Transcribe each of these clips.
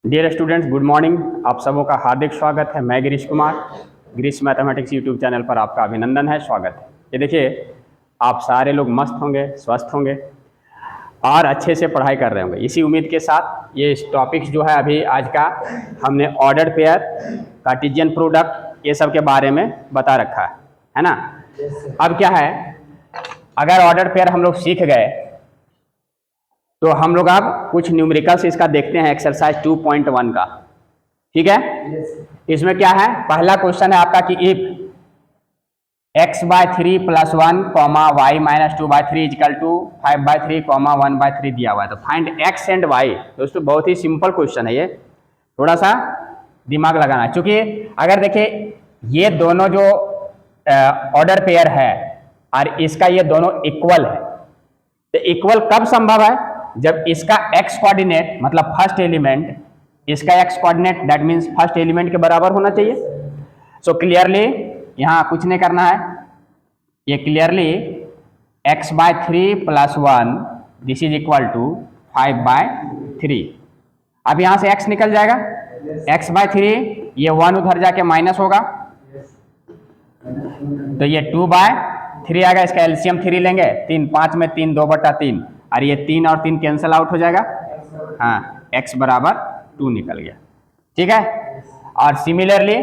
Dear students, good morning. आप सबों का हार्दिक स्वागत है। मैं Girish Kumar, Girish mathematics YouTube channel पर आपका अभिनंदन है, स्वागत है। ये देखिए, आप सारे लोग मस्त होंगे, स्वस्थ होंगे और अच्छे से पढ़ाई कर रहे होंगे। इसी उम्मीद के साथ ये टॉपिक्स जो है अभी आज का हमने ऑर्डर पेयर, कार्टेशियन प्रोडक्ट, ये सब के बारे में बता रखा है ना। अब क्या है, अगर ऑर्डर पेयर हम लोग सीख गए तो हम लोग अब कुछ न्यूमेरिकल्स इसका देखते हैं, एक्सरसाइज 2.1 का। ठीक है, इसमें क्या है, पहला क्वेश्चन है आपका कि इफ x/3 + 1, y-2/3 = 5/3, 1/3 दिया हुआ है, तो फाइंड x एंड y। दोस्तों बहुत ही सिंपल क्वेश्चन है ये, थोड़ा सा दिमाग लगाना है। क्योंकि अगर देखिए ये दोनों जो ऑर्डर पेयर है और इसका ये दोनों इक्वल है, तो इक्वल कब संभव है, जब इसका x कोऑर्डिनेट मतलब फर्स्ट एलिमेंट, इसका x coordinate that means first element के बराबर होना चाहिए। सो क्लियरली यहाँ कुछ नहीं करना है, ये clearly x/3 + 1 this is equal to 5/3। अब यहाँ से x निकल जाएगा, x/3, ये 1 उधर जाके माइनस होगा, तो ये 2/3 आएगा। इसका एलसीएम 3 लेंगे, 3 5 में 3, 2/3, और ये 3 और 3 कैंसिल आउट हो जाएगा। हाँ, x बराबर 2 निकल गया। ठीक है, और सिमिलरली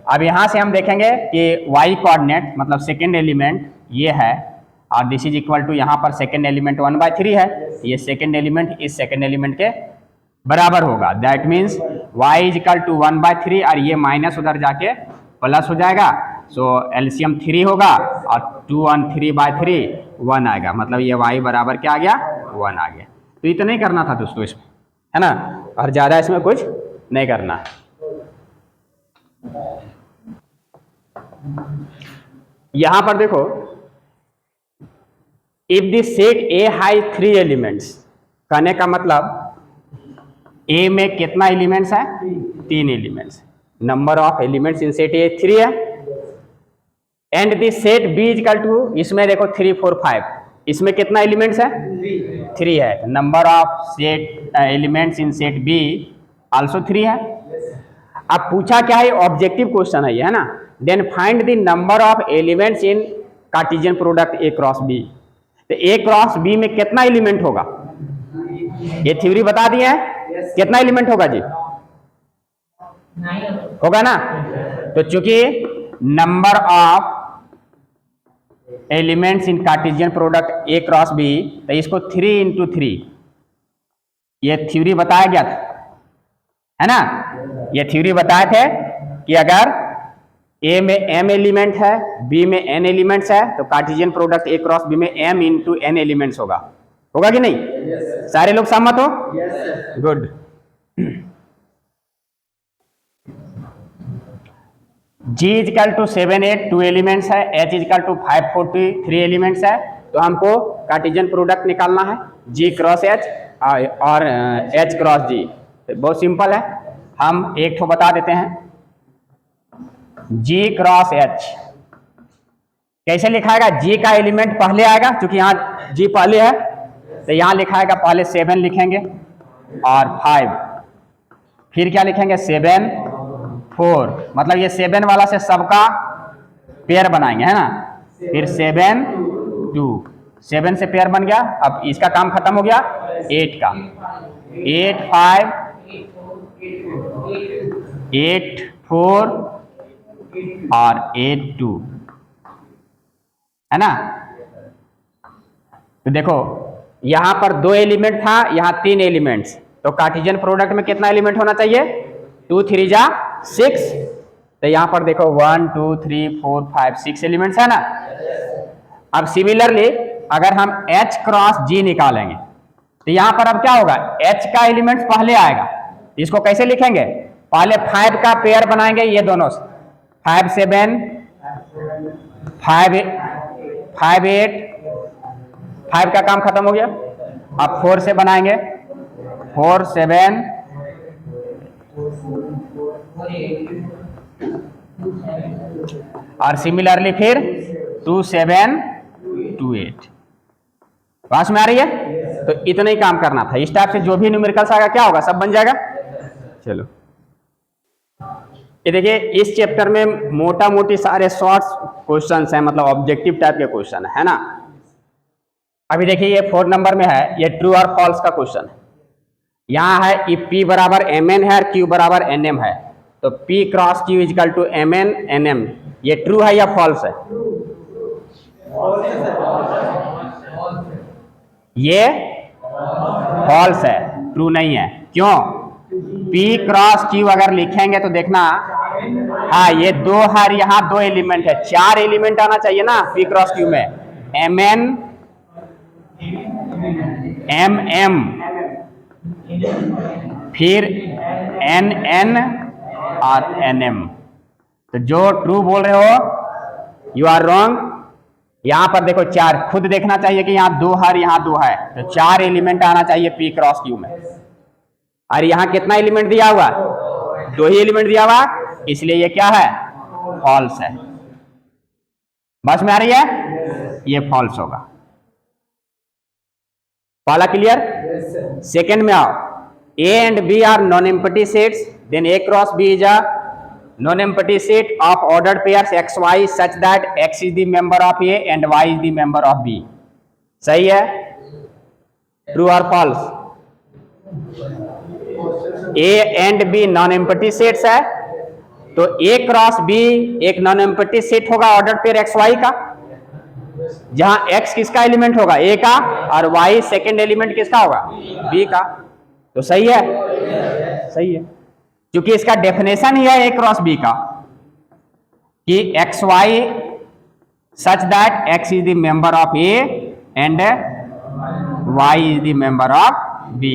अब यहाँ से हम देखेंगे कि y कोऑर्डिनेट मतलब सेकेंड एलिमेंट ये है, और दिस इज इक्वल टू यहाँ पर सेकेंड एलिमेंट 1/3 है, ये सेकेंड एलिमेंट इस सेकेंड एलिमेंट के बराबर होगा। दैट मीन्स y = 1/3, और ये माइनस उधर जाके प्लस हो जाएगा। सो एलसीएम 3 होगा, और 2 और 3/3 1 आएगा, मतलब ये y बराबर क्या आ गया, 1 आ गया। तो इतना ही करना था दोस्तों इसमें, है ना, और ज़्यादा इसमें कुछ नहीं करना है। यहां पर देखो, इफ द सेट ए हाई 3 एलिमेंट्स, कहने का मतलब ए में कितना एलिमेंट्स है, 3 elements. Number of elements in set A 3 है, and the set B equal to, इसमें देखो 3 4 5, इसमें कितना एलिमेंट्स है, 3 है। Number of set elements in set be also 3 है। अब पूछा क्या है, ऑब्जेक्टिव क्वेश्चन है ये, है ना। Then find the number of elements in Cartesian product A cross B। तो A क्रॉस B में कितना एलिमेंट होगा, ये थ्योरी बता दिए हैं, कितना एलिमेंट होगा जी, होगा ना। तो चूंकि number of elements in Cartesian product A cross B, तो इसको 3 × 3 ये थ्योरी बताया गया था, है ना। ये थ्योरी बताए थे कि अगर A में m एलिमेंट है, B में n एलिमेंट्स है, तो Cartesian product A cross B में m × n एलिमेंट्स होगा कि नहीं। सारे लोग सहमत हो, गुड। G = 7 8 2 एलिमेंट्स है, H = 5 40 3 एलिमेंट्स है। तो हमको कार्टेशियन प्रोडक्ट निकालना है G क्रॉस H और H क्रॉस G। बहुत सिंपल है, हम एक ठो बता देते हैं। G क्रॉस H कैसे लिखाएगा, G का एलिमेंट पहले आएगा, क्योंकि यहाँ G पहले है, तो यहाँ लिखाएगा पहले 7 लिखेंगे और 5, फिर क्या लिखेंगे 7 4, मतलब ये 7 वाला से सबका पेयर बनाएंगे, है ना। फिर 7 2, 7 से पेयर बन गया। अब इसका काम खत्म हो गया 8 का, 8 5 8 4 और 8 2, है ना। तो देखो यहां पर 2 एलिमेंट था, यहां 3 एलिमेंट्स, तो कार्टेशियन प्रोडक्ट में कितना एलिमेंट होना चाहिए, 2 3 जा 6। तो यहां पर देखो 1 2 3 4 5 6 एलिमेंट्स है ना। अब सिमिलरली अगर हम H क्रॉस G निकालेंगे, तो यहां पर अब क्या होगा, H का एलिमेंट पहले आएगा, इसको कैसे लिखेंगे, पहले 5 का पेयर बनाएंगे, ये दोनों 5 7 5 8, 5 का काम खत्म हो गया। अब 4 से बनाएंगे, 4 7 और सिमिलरली फिर 2 7 2 8। पास में आ रही है। तो इतना ही काम करना था। इस टाइप से जो भी न्यूमेरिकल्स आएगा क्या होगा, सब बन जाएगा। चलो ये देखिए, इस चैप्टर में मोटा मोटी सारे शॉर्ट्स क्वेश्चंस हैं, मतलब ऑब्जेक्टिव टाइप के क्वेश्चन है ना। अभी देखिए ये 4 नंबर में है, ये ट्रू और फॉल्स का क्वेश्चन है। यहाँ है if P बराबर mn है और Q बराबर nm है, तो P cross Q equal to mn nm, ये ट्रू है या फॉल्स है? ये फॉल्स है, ट्रू नहीं है। क्यों? P क्रॉस Q अगर लिखेंगे तो देखना, हाँ ये 2 है, यहाँ 2 एलिमेंट है, 4 एलिमेंट आना चाहिए ना P क्रॉस Q में, mn mm फिर nn और nm। तो जो ट्रू बोल रहे हो यू आर रॉन्ग। यहां पर देखो 4, खुद देखना चाहिए कि यहाँ 2 है, यहाँ 2 है, तो 4 एलिमेंट आना चाहिए P क्रॉस Q में। और यहाँ कितना एलिमेंट दिया हुआ? 2 ही एलिमेंट दिया हुआ, इसलिए ये क्या है? फॉल्स है। बस में आ रही है, ये फॉल्स होगा। पहला क्लियर? सेकेंड में आओ, A and B are non-empty sets, then A cross B is a non-empty set of ordered pairs XY such that X is the member of A and Y is the member of B. सही है? True or false? A and B non-empty sets है, तो A cross B एक non-empty set होगा ordered pair XY का, जहां X किसका element होगा? A का, और Y सेकेंड एलिमेंट किसका होगा? B का। तो सही है, सही है, क्योंकि इसका डेफिनेशन ही है A क्रॉस B का कि XY such that X is the member of A and Y is the member of B।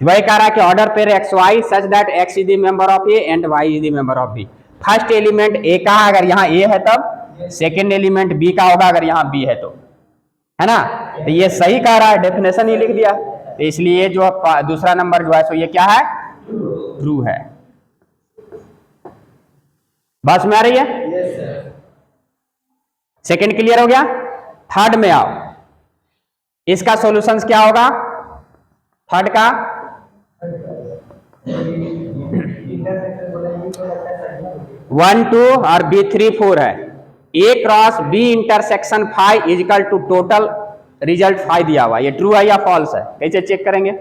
वही कह रहा है कि order pair XY such that X is the member of A and Y is the member of B। First element A का है अगर यहाँ A है तब, सेकेंड एलिमेंट B का होगा अगर यहाँ B है तो, है ना। तो ये सही कह रहा है, डेफिनेशन ही लिख दिया, तो इसलिए जो दूसरा नंबर जो है सो ये क्या है? ट्रू है। बस में आ रही है? सेकेंड क्लियर हो गया। थर्ड में आओ, इसका सॉल्यूशंस क्या होगा थर्ड का? 1 2 और B 3 4 है। A cross B intersection phi equal to total result phi दिया हुआ, ये ट्रू है या फॉल्स है? कैसे चेक करेंगे?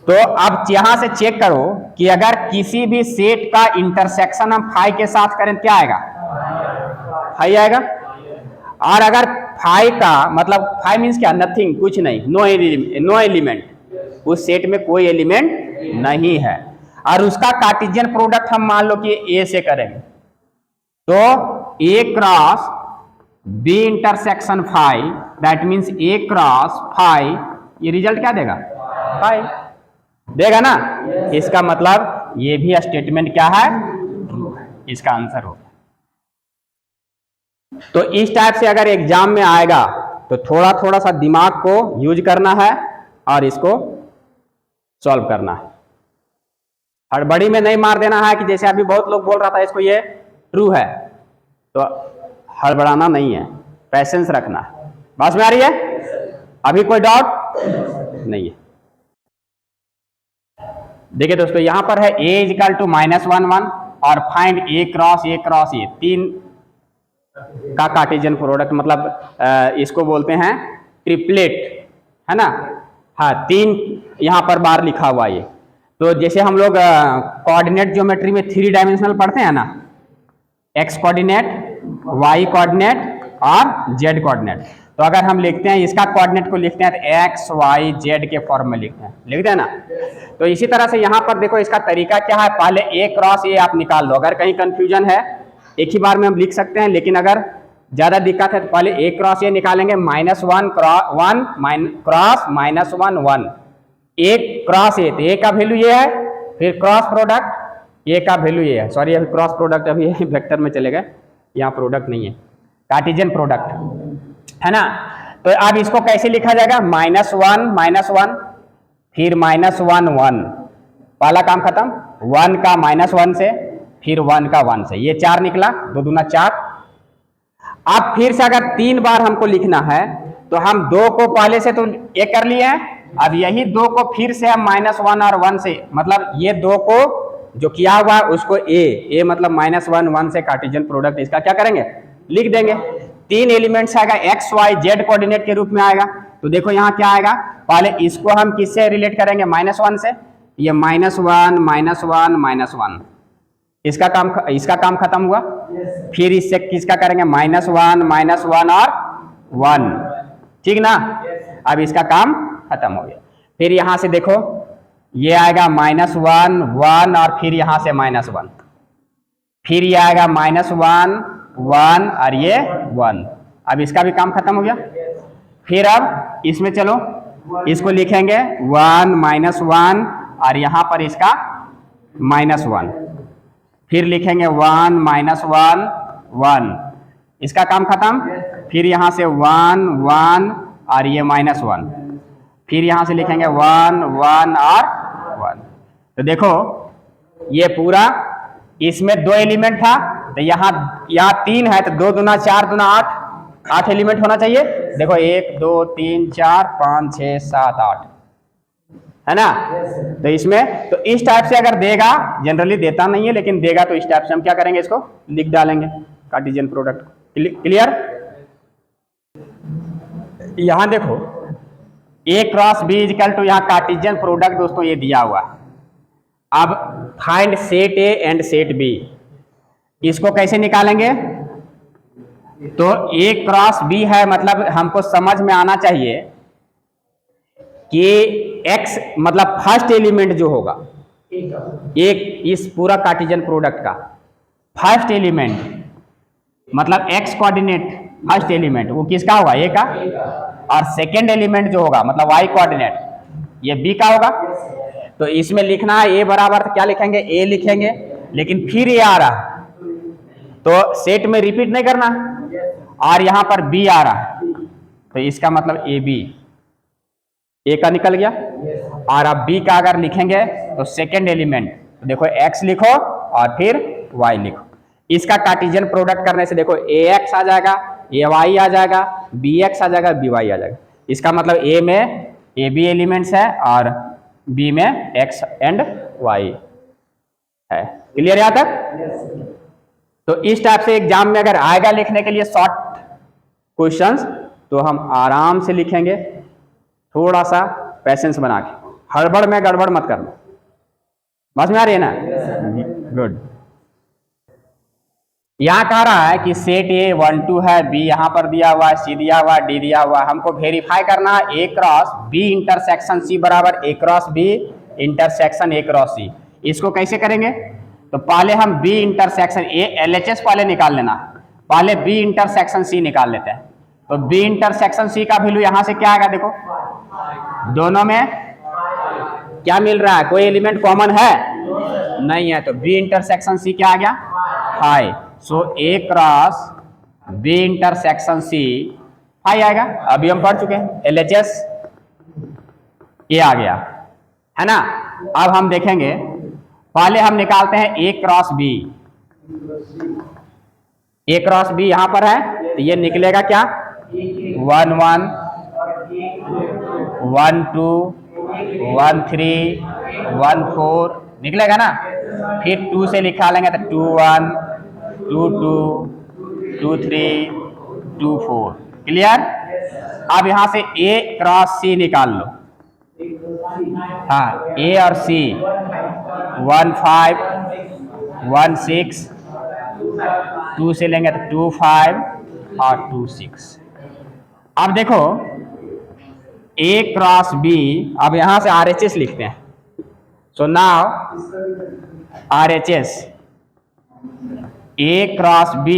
तो अब यहां से चेक करो कि अगर किसी भी सेट का इंटरसेक्शन हम फाई के साथ करें क्या आएगा? फाई आएगा। और अगर फाई का मतलब फाई मीन्स क्या? नथिंग, कुछ नहीं, नो एलिमेंट, उस सेट में कोई एलिमेंट नहीं है, और उसका कार्टेशियन प्रोडक्ट हम मान लो कि A से करेंगे, तो A cross B intersection phi, that means A cross phi, ये रिजल्ट क्या देगा? फाई देगा ना। इसका मतलब ये भी स्टेटमेंट क्या है? ट्रू है, इसका आंसर होगा। तो इस टाइप से अगर एग्जाम में आएगा तो थोड़ा थोड़ा सा दिमाग को यूज करना है और इसको सॉल्व करना है, हड़बड़ी में नहीं मार देना है कि जैसे अभी बहुत लोग बोल रहा था इसको ये ट्रू है, तो हड़बड़ाना नहीं है, पैसेंस रखना है। बात में आ रही है? अभी कोई डाउट नहीं है? देखिए दोस्तों, यहां पर है A इजिकल टू -1 1 और फाइंड A क्रॉस A, 3 का कार्टेशियन प्रोडक्ट, मतलब इसको बोलते हैं ट्रिपलेट, है ना। हाँ, 3 यहां पर बार लिखा हुआ ये। तो जैसे हम लोग कोऑर्डिनेट ज्योमेट्री में 3 डायमेंशनल पढ़ते हैं ना, x कोऑर्डिनेट, y कोऑर्डिनेट और z कोऑर्डिनेट, तो अगर हम लिखते हैं इसका कोऑर्डिनेट को लिखते हैं तो x y z के फॉर्म में लिखते हैं ना। तो इसी तरह से यहाँ पर देखो इसका तरीका क्या है, पहले A क्रॉस A आप निकाल लो, अगर कहीं कंफ्यूजन है एक ही बार में हम लिख सकते हैं, लेकिन अगर ज्यादा दिक्कत है तो पहले A क्रॉस A निकालेंगे, -1 क्रॉस -1 1, A क्रॉस A, तो A का वैल्यू ये है, फिर क्रॉस प्रोडक्ट A का वैल्यू ये है, सॉरी अभी क्रॉस प्रोडक्ट अभी वेक्टर में चले गए, यहाँ प्रोडक्ट नहीं है, कार्टेशियन प्रोडक्ट, है ना। तो अब इसको कैसे लिखा जाएगा? -1 फिर -1 1, पहला काम खत्म, 1 का -1 से फिर 1 का 1 से, ये 4 निकला, 2 दूना 4। अब फिर से अगर 3 बार हमको लिखना है तो हम 2 को पहले से तो ये कर लिए हैं, अब यही दो को फिर से हम -1 और 1 से, मतलब ये दो को जो किया हुआ है उसको ए मतलब -1 1 से कार्टेशियन प्रोडक्ट इसका क्या करेंगे, लिख देंगे। 3 एलिमेंट्स आएगा, एक्स वाई जेड कोऑर्डिनेट के रूप में आएगा। तो देखो यहाँ क्या आएगा, पहले इसको हम किससे रिलेट करेंगे, -1 से, ये -1 -1 इसका काम खत्म हुआ। फिर इससे किसका करेंगे, -1 और 1, ठीक ना। अब इसका काम खत्म हो गया। फिर यहां से देखो ये आएगा -1 1 और फिर यहां से -1, फिर ये आएगा -1 1 और ये 1। अब इसका भी काम खत्म हो गया। फिर अब इसमें चलो इसको लिखेंगे 1 -1 और यहां पर इसका -1, फिर लिखेंगे 1 -1 1, इसका काम खत्म। फिर यहां से 1 1 और ये -1, फिर यहां से लिखेंगे 1 1 और 1। तो देखो ये पूरा, इसमें 2 एलिमेंट था, तो यहाँ 3 है, तो 2 दूना 4 दूना 8 एलिमेंट होना चाहिए। देखो 1 2 3 4 5 6 7 8 है ना। तो इसमें तो इस टाइप से अगर देगा, जनरली देता नहीं है लेकिन देगा, तो इस टाइप से हम क्या करेंगे, इसको लिख डालेंगे कार्टेशियन प्रोडक्ट। क्लियर। यहां देखो A cross B equal to, यहाँ कार्टेशियन प्रोडक्ट दोस्तों ये दिया हुआ। अब find set A and set B, इसको कैसे निकालेंगे। तो A क्रॉस B है, मतलब हमको समझ में आना चाहिए कि X मतलब फर्स्ट एलिमेंट जो होगा एक इस पूरा कार्टेशियन प्रोडक्ट का फर्स्ट एलिमेंट, मतलब X कोऑर्डिनेट फर्स्ट एलिमेंट वो किसका होगा, A का, और सेकेंड एलिमेंट जो होगा मतलब Y कोऑर्डिनेट ये B का होगा। तो इसमें लिखना है A बराबर, तो क्या लिखेंगे, A लिखेंगे, लेकिन फिर ये आ रहा तो सेट में रिपीट नहीं करना, और यहां पर B आ रहा है, तो इसका मतलब AB, A का निकल गया। और अब B का अगर लिखेंगे तो सेकेंड एलिमेंट, तो देखो X लिखो और फिर Y लिखो। इसका कार्टेशियन प्रोडक्ट करने से देखो AX आ जाएगा, AY आ जाएगा, BX आ जाएगा, BY आ जाएगा। इसका मतलब A में AB एलिमेंट्स है और B में X एंड Y है। क्लियर यहां तक। तो इस टाइप से एग्जाम में अगर आएगा लिखने के लिए शॉर्ट क्वेश्चंस, तो हम आराम से लिखेंगे, थोड़ा सा पैसेंस बना के, हड़बड़ में गड़बड़ मत करना। समझ में आ रही है ना, गुड। यहां कह रहा है कि सेट A 1 2 है, B यहां पर दिया हुआ है, C दिया हुआ है, D दिया हुआ है। हमको वेरीफाई करना है A cross B intersection C बराबर A cross B intersection A cross C। इसको कैसे करेंगे, तो पहले हम B इंटरसेक्शन A LHS पहले निकाल लेना, पहले B इंटरसेक्शन C निकाल लेते हैं। तो B इंटरसेक्शन C का वैल्यू यहां से क्या आएगा, देखो दोनों में क्या मिल रहा है, कोई एलिमेंट कॉमन है नहीं है, तो B इंटरसेक्शन C क्या आ गया, 5। सो A cross B intersection C 5 आएगा। अभी हम पढ़ चुके हैं, LHS A आ गया है ना। अब हम देखेंगे, पहले हम निकालते हैं A cross B। A cross B यहां पर है, तो ये निकलेगा क्या, 1 1 1 2 1 3 1 4 निकलेगा ना। फिर 2 से निकालेंगे लेंगे तो 2 1 2 2 2 3 2 4। क्लियर। अब यहां से A क्रॉस C निकाल लो। हाँ, A और C 1 5 1 6, 2 से लेंगे तो 2 5 और 2 6। अब देखो A क्रॉस B, अब यहां से RHS लिखते हैं। So now RHS A cross B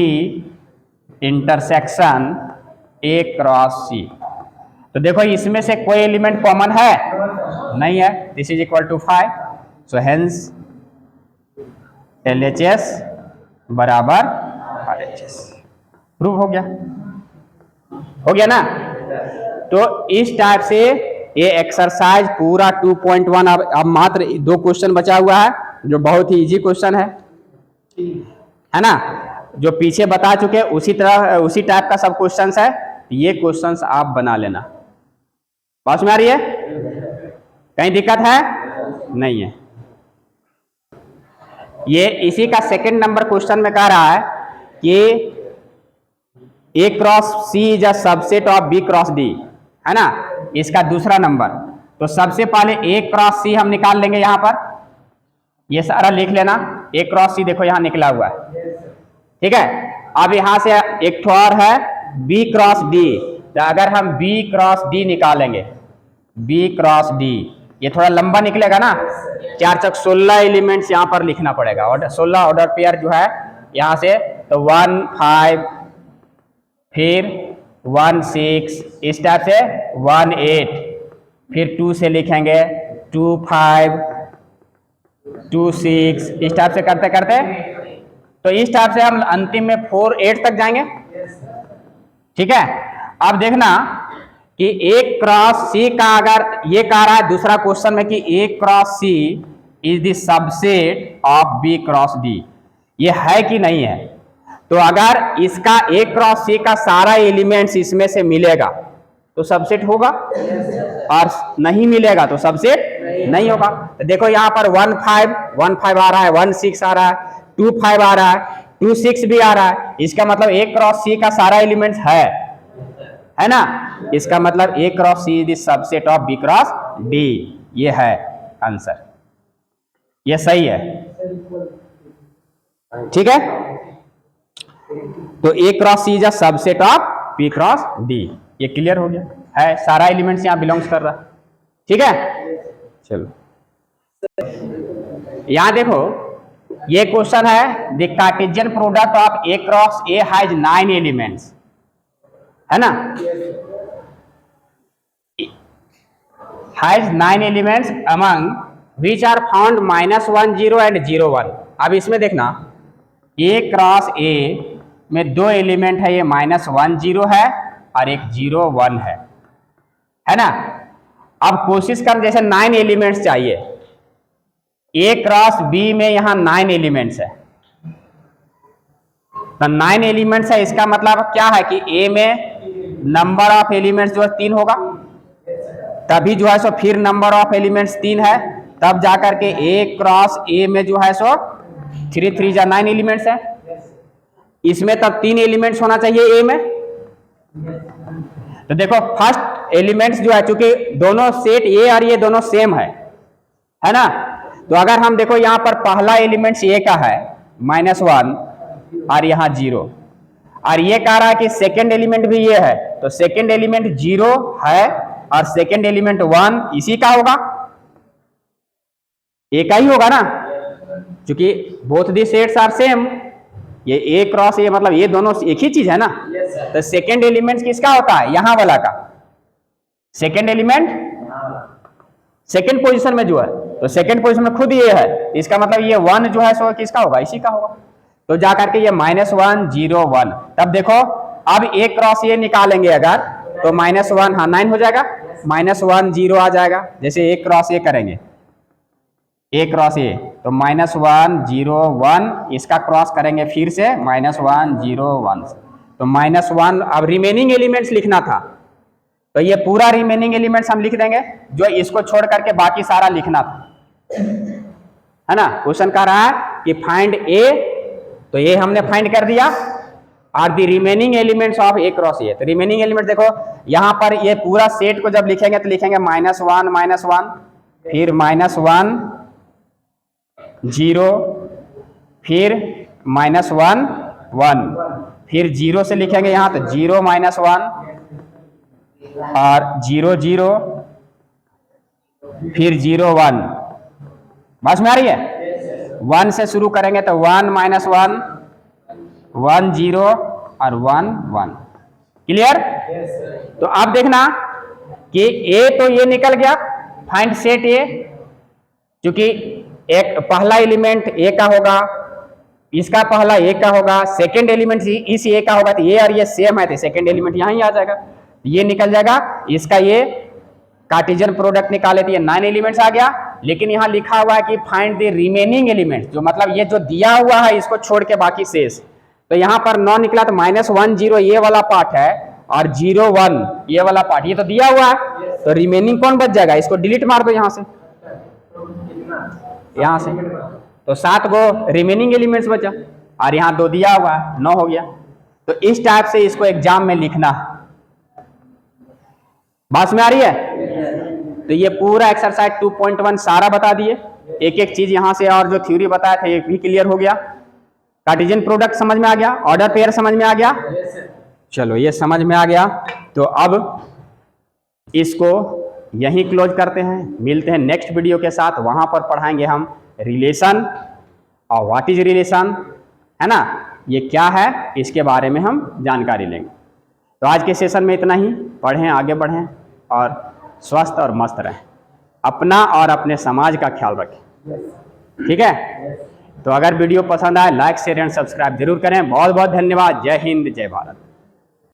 intersection A cross C। तो देखो इसमें से कोई एलिमेंट कॉमन है नहीं है, this is equal to 5। So hence LHS बराबर RHS। प्रूव हो गया ना। तो इस टाइप से ये एक्सरसाइज पूरा 2.1, अब मात्र 2 क्वेश्चन बचा हुआ है जो बहुत ही इजी क्वेश्चन है ना, जो पीछे बता चुके उसी तरह उसी टाइप का सब क्वेश्चंस है। ये क्वेश्चंस आप बना लेना। समझ में आ रही है। कहीं दिक्कत है? नहीं है। ये इसी का सेकंड नंबर क्वेश्चन में कह रहा है कि A cross C is a subset of B cross D, है ना, इसका दूसरा नंबर। तो सबसे पहले ए क्रॉस सी हम निकाल लेंगे यहां पर, ये सारा लिख लेना। ए क्रॉस सी देखो यहां निकला हुआ है, ठीक है। अब यहां से एक और है बी क्रॉस डी, तो अगर हम बी क्रॉस डी निकालेंगे, बी क्रॉस डी, ये थोड़ा लंबा निकलेगा ना, 4 चक 16 एलिमेंट्स यहां पर लिखना पड़ेगा, और 16 ऑर्डर पेयर जो है यहां से, तो 1 5 फिर 1 6 इस टाइप से 1 8, फिर 2 से लिखेंगे 2 5 2 6 इस टाइप से करते करते, तो इस टाइप से हम अंतिम में 4 8 तक जाएंगे, ठीक है। अब देखना कि ए क्रॉस सी का, अगर ये कह रहा है दूसरा क्वेश्चन में कि A cross C is the subset of B cross D, ये है कि नहीं है। तो अगर इसका ए क्रॉस सी का सारा एलिमेंट्स इसमें से मिलेगा तो सबसेट होगा, और नहीं मिलेगा तो सबसेट नहीं होगा। तो देखो यहाँ पर 1 5 आ रहा है, 1 6 आ रहा है, 2 5 आ रहा है, 2 6 भी आ रहा है, इसका मतलब ए क्रॉस सी का सारा एलिमेंट्स है ना। इसका मतलब A cross C is subset of B cross D, ये है आंसर, ये सही है, ठीक है। तो A cross C is subset of B cross D, ये क्लियर हो गया है, सारा एलिमेंट्स यहां बिलोंग्स कर रहा है, ठीक है। चलो यहां देखो, ये क्वेश्चन है the Cartesian product of A cross A has 9 elements, है ना, has 9 elements among which are found -1 0 and 0 1। अब इसमें देखना ए क्रॉस ए में 2 एलिमेंट है, ये -1 0 है और एक 0 1 है ना। अब कोशिश कर, जैसे 9 एलिमेंट्स चाहिए, ए क्रॉस बी में यहां 9 एलिमेंट्स है, तो 9 एलिमेंट्स है, इसका मतलब क्या है कि ए में नंबर ऑफ एलिमेंट्स जो है 3 होगा, तभी जो है सो फिर नंबर ऑफ एलिमेंट्स 3 है, तब जाकर के ए क्रॉस ए में जो है सो 3 3 जा 9 एलिमेंट्स है। इसमें तब 3 एलिमेंट्स होना चाहिए ए में। तो देखो फर्स्ट एलिमेंट्स जो है, चूंकि दोनों सेट ए और ये दोनों सेम है ना, तो अगर हम देखो यहाँ पर पहला एलिमेंट्स ए का है -1 और यहाँ 0, और ये कह रहा है कि सेकेंड एलिमेंट भी ये है, तो सेकेंड एलिमेंट 0 है और सेकेंड एलिमेंट 1 इसी का होगा, ए का ही होगा ना, क्योंकि both the sets are same, ये ए क्रॉस ए मतलब ये दोनों एक ही चीज है ना। तो सेकेंड एलिमेंट किसका होता है, यहां वाला का, सेकेंड एलिमेंट सेकेंड पोजीशन में जो है, तो सेकेंड पोजीशन में खुद ये है, इसका मतलब ये 1 जो है सो किसका होगा, इसी का होगा। तो जाकर के ये -1 0 1, तब देखो अब ए क्रॉस ए निकालेंगे अगर, तो -1 हाँ 9 हो जाएगा, -1 0 आ जाएगा। जैसे ए क्रॉस ए करेंगे, ए क्रॉस ए, तो -1 0 1, इसका क्रॉस करेंगे फिर से -1 0 1, तो -1। अब रिमेनिंग एलिमेंट्स लिखना था, तो ये पूरा रिमेनिंग एलिमेंट्स हम लिख देंगे, जो इसको छोड़ करके बाकी सारा लिखना था, है ना। क्वेश्चन कह रहा है कि फाइंड ए, तो ये हमने फाइंड कर दिया, और the remaining elements of A cross ए। तो रिमेनिंग एलिमेंट देखो यहां पर ये पूरा सेट को जब लिखेंगे तो लिखेंगे -1 -1, फिर -1 0, फिर -1 1, फिर 0 से लिखेंगे यहां, तो 0 -1 और 0 0, फिर 0 1, बस में आ रही है। 1 से शुरू करेंगे तो 1 -1 1 0 और 1 1, क्लियर। तो अब देखना कि ए तो ये निकल गया, फाइंड सेट ए, क्योंकि एक पहला एलिमेंट ए का होगा, इसका पहला ए का होगा, सेकंड एलिमेंट इस ए का होगा, तो ये और ये सेम है, तो सेकंड एलिमेंट यहां ही आ जाएगा, ये निकल जाएगा। इसका ये कार्टेशियन प्रोडक्ट निकाले, तो ये 9 एलिमेंट्स आ गया। लेकिन यहाँ लिखा हुआ है कि फाइंड द रिमेनिंग एलिमेंट्स, जो मतलब ये जो दिया हुआ है इसको छोड़ के बाकी शेष, तो यहाँ पर 9 निकला, तो -1 0 ये वाला पार्ट है और 0 1 ये वाला पार्ट, ये तो दिया हुआ है, तो रिमेनिंग कौन बच जाएगा, इसको डिलीट मार दो यहाँ से, यहाँ से, तो 7 गो रिमेनिंग एलिमेंट्स बचा, और यहाँ 2 दिया हुआ है, 9 हो गया। तो इस टाइप से इसको एग्जाम में लिखना। बात में आ रही है? तो ये पूरा एक्सरसाइज 2.1 सारा बता दिए, एक एक चीज यहाँ से, और जो थ्योरी बताया था ये भी क्लियर हो गया। कार्टेशियन प्रोडक्ट समझ में आ गया, ऑर्डर पेयर समझ में आ गया, चलो ये समझ में आ गया। तो अब इसको यहीं क्लोज करते हैं, मिलते हैं नेक्स्ट वीडियो के साथ, वहां पर पढ़ाएंगे हम रिलेशन और व्हाट इज रिलेशन, है ना, ये क्या है, इसके बारे में हम जानकारी लेंगे। तो आज के सेशन में इतना ही, पढ़ें, आगे बढ़ें और स्वस्थ और मस्त रहें, अपना और अपने समाज का ख्याल रखें, ठीक है। तो अगर वीडियो पसंद आए लाइक शेयर एंड सब्सक्राइब जरूर करें। बहुत बहुत धन्यवाद। जय हिंद, जय भारत।